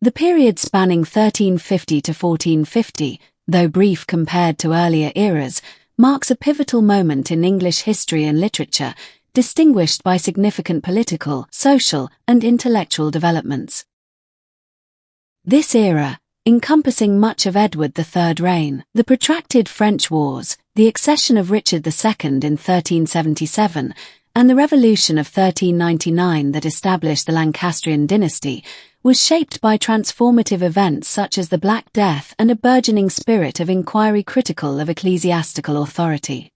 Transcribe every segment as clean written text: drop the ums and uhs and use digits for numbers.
The period spanning 1350 to 1450, though brief compared to earlier eras, marks a pivotal moment in English history and literature, distinguished by significant political, social, and intellectual developments. This era, encompassing much of Edward III's reign, the protracted French wars, the accession of Richard II in 1377, and the Revolution of 1399 that established the Lancastrian dynasty, was shaped by transformative events such as the Black Death and a burgeoning spirit of inquiry critical of ecclesiastical authority.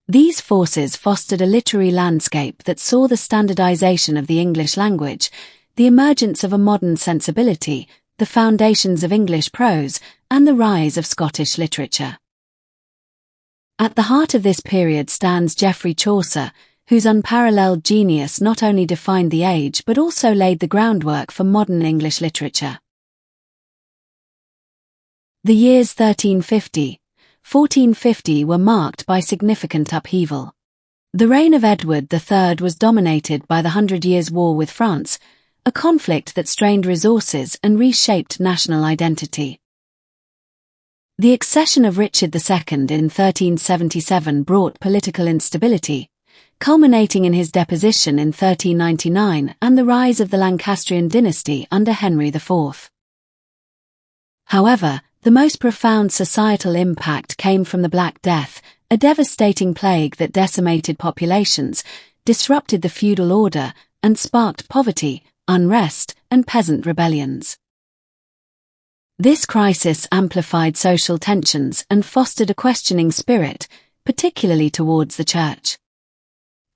These forces fostered a literary landscape that saw the standardization of the English language, the emergence of a modern sensibility, the foundations of English prose, and the rise of Scottish literature. At the heart of this period stands Geoffrey Chaucer, whose unparalleled genius not only defined the age but also laid the groundwork for modern English literature. The years 1350, 1450 were marked by significant upheaval. The reign of Edward III was dominated by the 100 Years' War with France, a conflict that strained resources and reshaped national identity. The accession of Richard II in 1377 brought political instability, culminating in his deposition in 1399 and the rise of the Lancastrian dynasty under Henry IV. However, the most profound societal impact came from the Black Death, a devastating plague that decimated populations, disrupted the feudal order, and sparked poverty, unrest, and peasant rebellions. This crisis amplified social tensions and fostered a questioning spirit, particularly towards the church.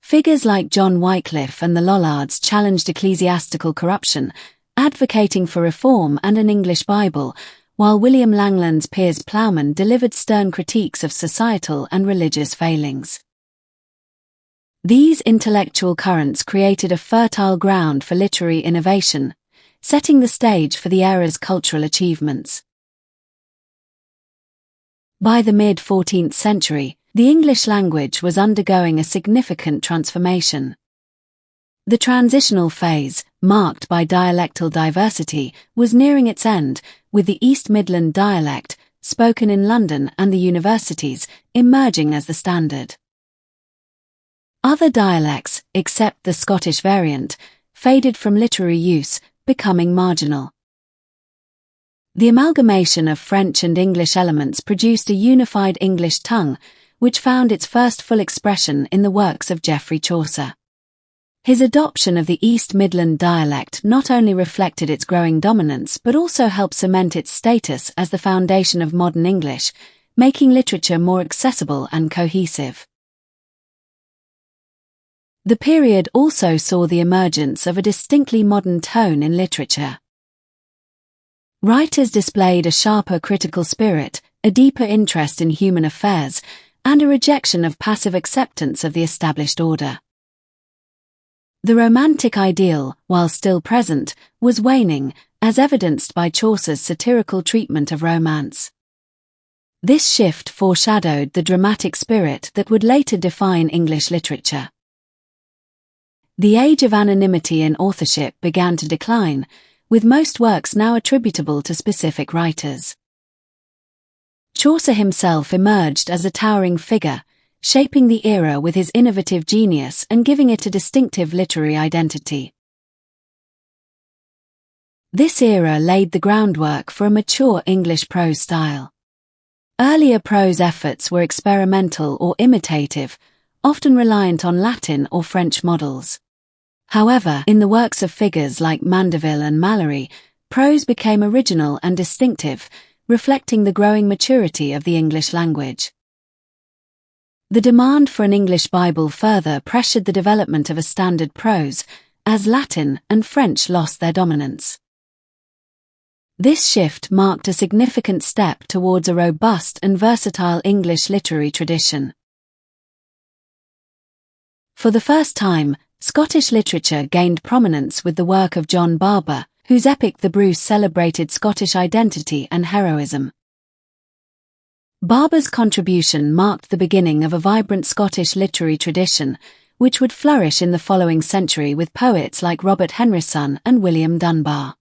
Figures like John Wycliffe and the Lollards challenged ecclesiastical corruption, advocating for reform and an English Bible, while William Langland's Piers Plowman delivered stern critiques of societal and religious failings. These intellectual currents created a fertile ground for literary innovation, setting the stage for the era's cultural achievements. By the mid-14th century, the English language was undergoing a significant transformation. The transitional phase, marked by dialectal diversity, was nearing its end, with the East Midland dialect, spoken in London and the universities, emerging as the standard. Other dialects, except the Scottish variant, faded from literary use, becoming marginal. The amalgamation of French and English elements produced a unified English tongue, which found its first full expression in the works of Geoffrey Chaucer. His adoption of the East Midland dialect not only reflected its growing dominance but also helped cement its status as the foundation of modern English, making literature more accessible and cohesive. The period also saw the emergence of a distinctly modern tone in literature. Writers displayed a sharper critical spirit, a deeper interest in human affairs, and a rejection of passive acceptance of the established order. The romantic ideal, while still present, was waning, as evidenced by Chaucer's satirical treatment of romance. This shift foreshadowed the dramatic spirit that would later define English literature. The age of anonymity in authorship began to decline, with most works now attributable to specific writers. Chaucer himself emerged as a towering figure, shaping the era with his innovative genius and giving it a distinctive literary identity. This era laid the groundwork for a mature English prose style. Earlier prose efforts were experimental or imitative, often reliant on Latin or French models. However, in the works of figures like Mandeville and Malory, prose became original and distinctive, reflecting the growing maturity of the English language. The demand for an English Bible further pressured the development of a standard prose, as Latin and French lost their dominance. This shift marked a significant step towards a robust and versatile English literary tradition. For the first time, Scottish literature gained prominence with the work of John Barber, whose epic The Bruce celebrated Scottish identity and heroism. Barber's contribution marked the beginning of a vibrant Scottish literary tradition, which would flourish in the following century with poets like Robert Henryson and William Dunbar.